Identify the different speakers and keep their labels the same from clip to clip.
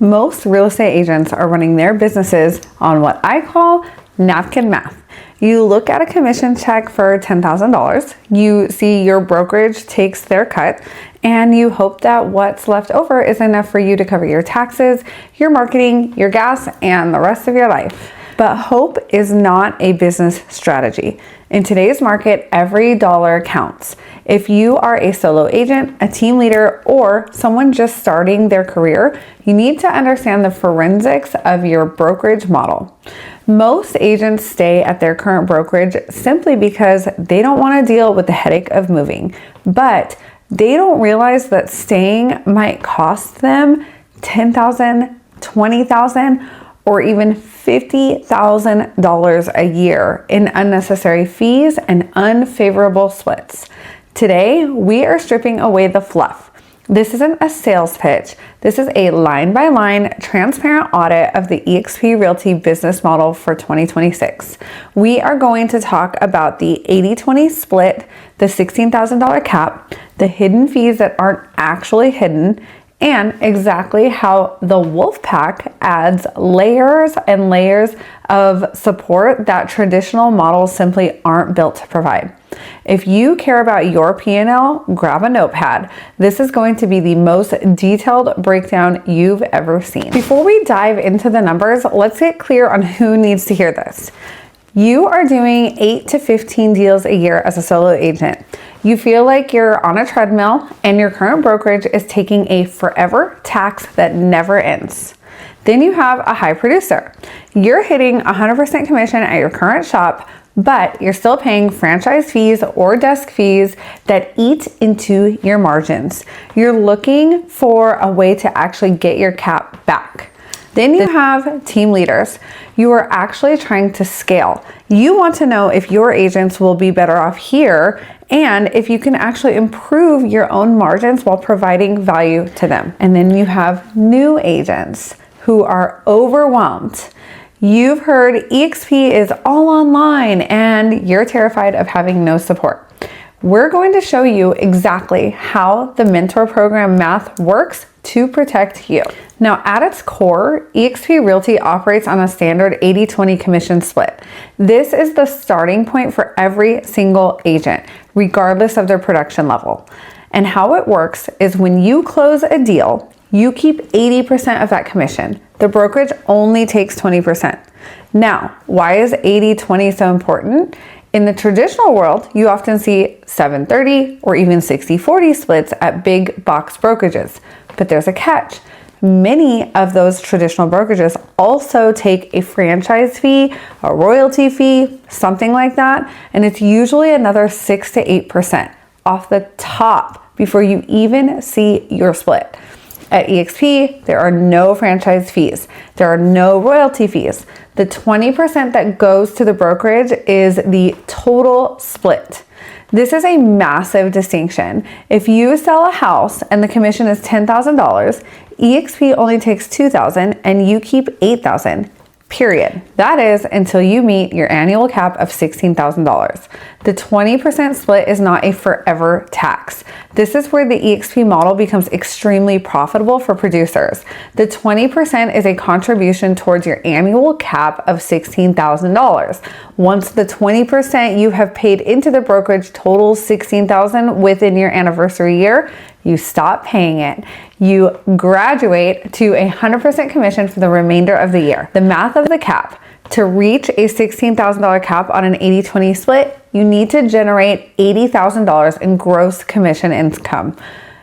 Speaker 1: Most real estate agents are running their businesses on what I call napkin math. You look at a commission check for $10,000, you see your brokerage takes their cut, and you hope that what's left over is enough for you to cover your taxes, your marketing, your gas, and the rest of your life. But hope is not a business strategy. In today's market, every dollar counts. If you are a solo agent, a team leader, or someone just starting their career, you need to understand the forensics of your brokerage model. Most agents stay at their current brokerage simply because they don't want to deal with the headache of moving, but they don't realize that staying might cost them $10,000, $20,000, or even $50,000 a year in unnecessary fees and unfavorable splits. Today, we are stripping away the fluff. This isn't a sales pitch. This is a line-by-line, transparent audit of the EXP Realty business model for 2026. We are going to talk about the 80-20 split, the $16,000 cap, the hidden fees that aren't actually hidden, and exactly how the Wolfpack adds layers and layers of support that traditional models simply aren't built to provide. If you care about your P&L, grab a notepad. This is going to be the most detailed breakdown you've ever seen. Before we dive into the numbers, let's get clear on who needs to hear this. You are doing 8 to 15 deals a year as a solo agent. You feel like you're on a treadmill and your current brokerage is taking a forever tax that never ends. Then you have a high producer. You're hitting 100% commission at your current shop, but you're still paying franchise fees or desk fees that eat into your margins. You're looking for a way to actually get your cap back. Then you have team leaders. You are actually trying to scale. You want to know if your agents will be better off here and if you can actually improve your own margins while providing value to them. And then you have new agents who are overwhelmed. You've heard EXP is all online and you're terrified of having no support. We're going to show you exactly how the mentor program math works to protect you. Now, at its core, EXP Realty operates on a standard 80-20 commission split. This is the starting point for every single agent, regardless of their production level. And how it works is when you close a deal, you keep 80% of that commission. The brokerage only takes 20%. Now, why is 80-20 so important? In the traditional world, you often see 7-30 or even 60-40 splits at big box brokerages. But there's a catch. Many of those traditional brokerages also take a franchise fee, a royalty fee, something like that, and it's usually another 6 to 8% off the top before you even see your split. At EXP, there are no franchise fees. There are no royalty fees. The 20% that goes to the brokerage is the total split. This is a massive distinction. If you sell a house and the commission is $10,000, EXP only takes $2,000 and you keep $8,000. Period. That is until you meet your annual cap of $16,000. The 20% split is not a forever tax. This is where the EXP model becomes extremely profitable for producers. The 20% is a contribution towards your annual cap of $16,000. Once the 20% you have paid into the brokerage totals $16,000 within your anniversary year, you stop paying it. You graduate to 100% commission for the remainder of the year. The math of the cap. To reach a $16,000 cap on an 80-20 split, you need to generate $80,000 in gross commission income.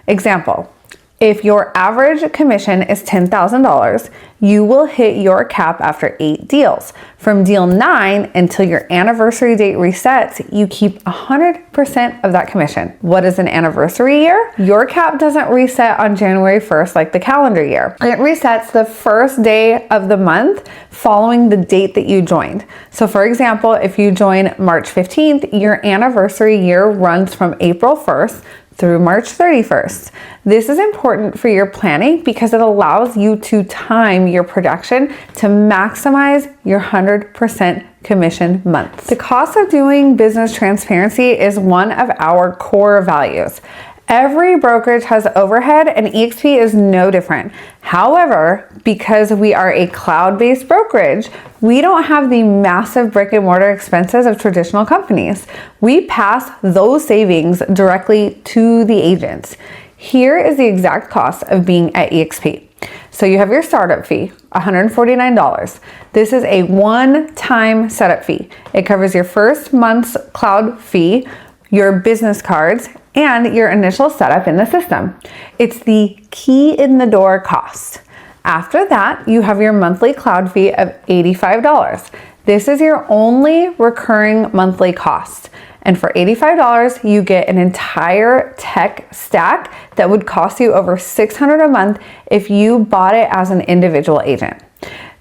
Speaker 1: Example, if your average commission is $10,000, you will hit your cap after 8 deals. From deal 9 until your anniversary date resets, you keep 100% of that commission. What is an anniversary year? Your cap doesn't reset on January 1st like the calendar year. It resets the first day of the month following the date that you joined. So for example, if you join March 15th, your anniversary year runs from April 1st through March 31st. This is important for your planning because it allows you to time your production to maximize your 100% commission months. The cost of doing business transparency is one of our core values. Every brokerage has overhead, and EXP is no different. However, because we are a cloud-based brokerage, we don't have the massive brick and mortar expenses of traditional companies. We pass those savings directly to the agents. Here is the exact cost of being at EXP. So you have your startup fee, $149. This is a one-time setup fee. It covers your first month's cloud fee, your business cards, and your initial setup in the system. It's the key in the door cost. After that, you have your monthly cloud fee of $85. This is your only recurring monthly cost. And for $85, you get an entire tech stack that would cost you over $600 a month if you bought it as an individual agent.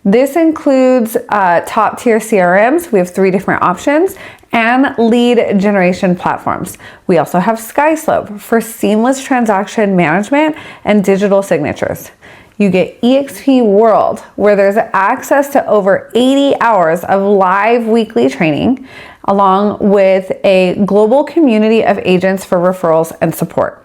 Speaker 1: This includes top tier CRMs. We have 3 different options, and lead generation platforms. We also have SkySlope for seamless transaction management and digital signatures. You get EXP World, where there's access to over 80 hours of live weekly training, along with a global community of agents for referrals and support.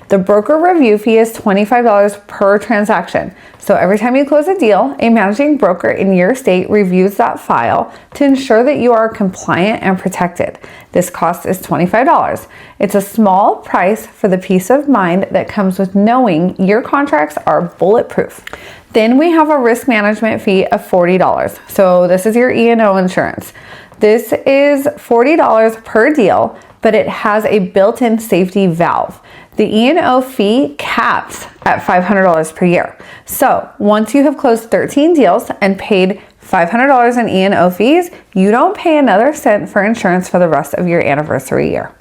Speaker 1: The broker review fee is $25 per transaction. So every time you close a deal, a managing broker in your state reviews that file to ensure that you are compliant and protected. This cost is $25. It's a small price for the peace of mind that comes with knowing your contracts are bulletproof. Then we have a risk management fee of $40. So this is your E&O insurance. This is $40 per deal, but it has a built-in safety valve. The E&O fee caps at $500 per year. So once you have closed 13 deals and paid $500 in E&O fees, you don't pay another cent for insurance for the rest of your anniversary year.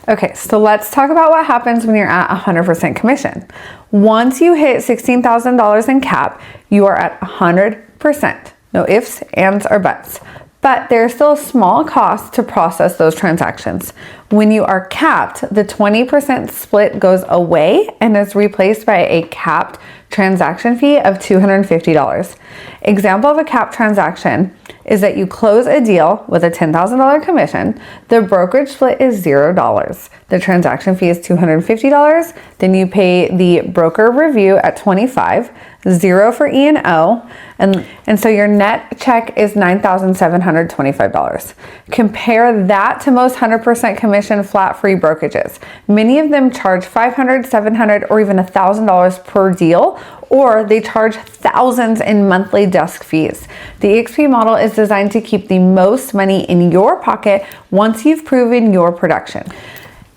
Speaker 1: Okay, so let's talk about what happens when you're at 100% commission. Once you hit $16,000 in cap, you are at 100%. No ifs, ands, or buts. But there's still a small cost to process those transactions. When you are capped, the 20% split goes away and is replaced by a capped transaction fee of $250. Example of a capped transaction is that you close a deal with a $10,000 commission. The brokerage split is $0. The transaction fee is $250. Then you pay the broker review at $25, $0 for E&O, and so your net check is $9,725. Compare that to most 100% commission flat-free brokerages. Many of them charge $500, $700, or even $1,000 per deal, or they charge thousands in monthly desk fees. The EXP model is designed to keep the most money in your pocket once you've proven your production.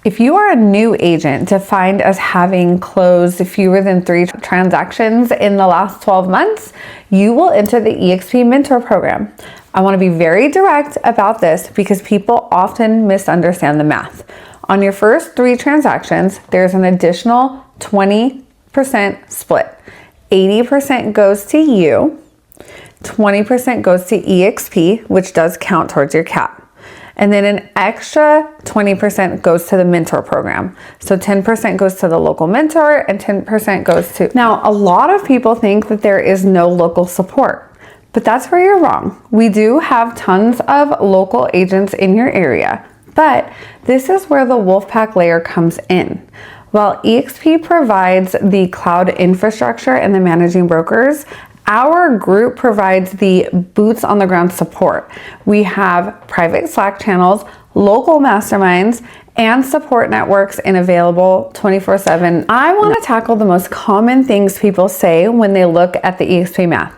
Speaker 1: If you are a new agent defined as having closed fewer than 3 transactions in the last 12 months, you will enter the EXP Mentor Program. I want to be very direct about this because people often misunderstand the math. On your first 3 transactions, there's an additional 20% split. 80% goes to you, 20% goes to EXP, which does count towards your cap. And then an extra 20% goes to the mentor program. So 10% goes to the local mentor and 10% goes to... Now, a lot of people think that there is no local support, but that's where you're wrong. We do have tons of local agents in your area, but this is where the Wolfpack layer comes in. While EXP provides the cloud infrastructure and the managing brokers, our group provides the boots on the ground support. We have private Slack channels, local masterminds, and support networks and available 24/7. I want to tackle the most common things people say when they look at the EXP math.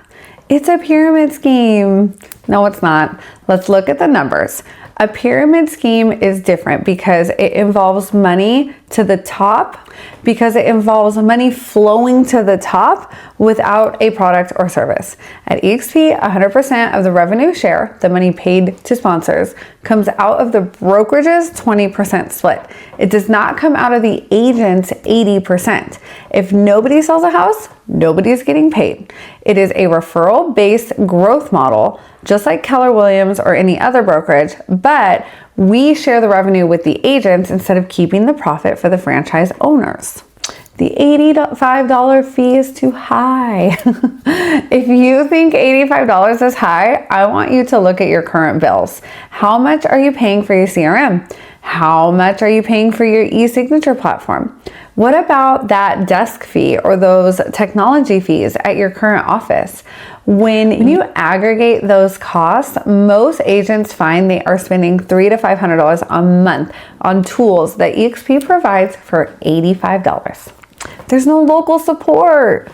Speaker 1: It's a pyramid scheme. No, it's not. Let's look at the numbers. A pyramid scheme is different because it involves money to the top, because it involves money flowing to the top without a product or service. At EXP, 100% of the revenue share, the money paid to sponsors, comes out of the brokerage's 20% split. It does not come out of the agent's 80%. If nobody sells a house, nobody's getting paid. It is a referral-based growth model, just like Keller Williams or any other brokerage, but we share the revenue with the agents instead of keeping the profit for the franchise owners. The $85 fee is too high. If you think $85 is high, I want you to look at your current bills. How much are you paying for your CRM? How much are you paying for your e-signature platform? What about that desk fee or those technology fees at your current office? When you aggregate those costs, most agents find they are spending $300 to $500 a month on tools that EXP provides for $85. There's no local support.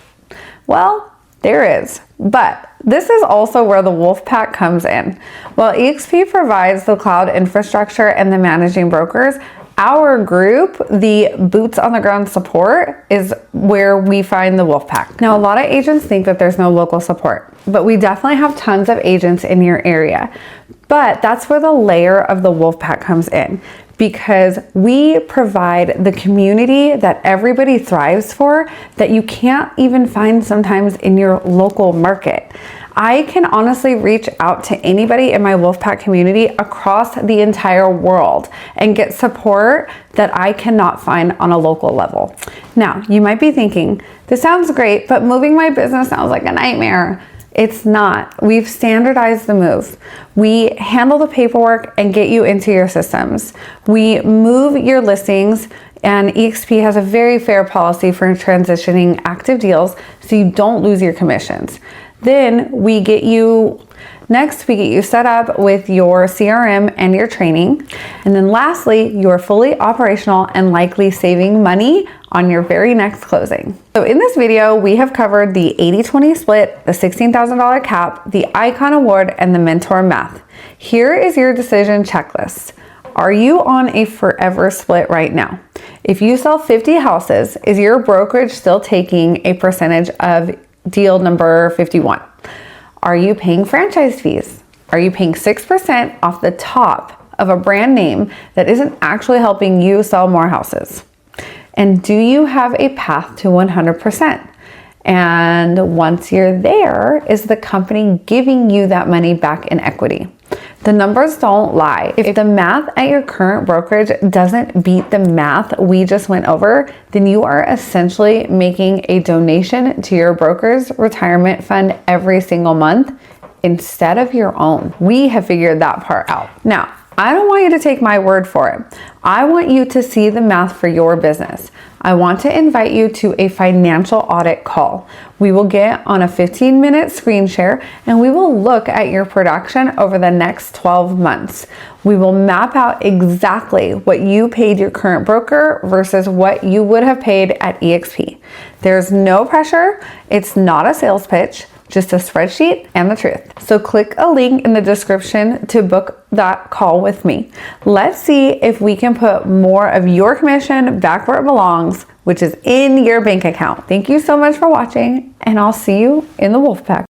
Speaker 1: Well, there is, but this is also where the Wolfpack comes in. While EXP provides the cloud infrastructure and the managing brokers, our group, the boots on the ground support, is where we find the Wolfpack. Now, a lot of agents think that there's no local support, but we definitely have tons of agents in your area. But that's where the layer of the Wolfpack comes in, because we provide the community that everybody thrives for that you can't even find sometimes in your local market. I can honestly reach out to anybody in my Wolfpack community across the entire world and get support that I cannot find on a local level. Now, you might be thinking, this sounds great, but moving my business sounds like a nightmare. It's not. We've standardized the move. We handle the paperwork and get you into your systems. We move your listings, and EXP has a very fair policy for transitioning active deals so you don't lose your commissions. Then we get you set up with your CRM and your training. And then lastly, you're fully operational and likely saving money on your very next closing. So in this video, we have covered the 80-20 split, the $16,000 cap, the Icon Award, and the Mentor Math. Here is your decision checklist. Are you on a forever split right now? If you sell 50 houses, is your brokerage still taking a percentage of deal number 51? Are you paying franchise fees? Are you paying 6% off the top of a brand name that isn't actually helping you sell more houses? And do you have a path to 100%? And once you're there, is the company giving you that money back in equity? The numbers don't lie. If the math at your current brokerage doesn't beat the math we just went over, then you are essentially making a donation to your broker's retirement fund every single month instead of your own. We have figured that part out. Now, I don't want you to take my word for it. I want you to see the math for your business. I want to invite you to a financial audit call. We will get on a 15-minute screen share and we will look at your production over the next 12 months. We will map out exactly what you paid your current broker versus what you would have paid at EXP. There's no pressure. It's not a sales pitch. Just a spreadsheet and the truth. So click a link in the description to book that call with me. Let's see if we can put more of your commission back where it belongs, which is in your bank account. Thank you so much for watching, and I'll see you in the Wolfpack.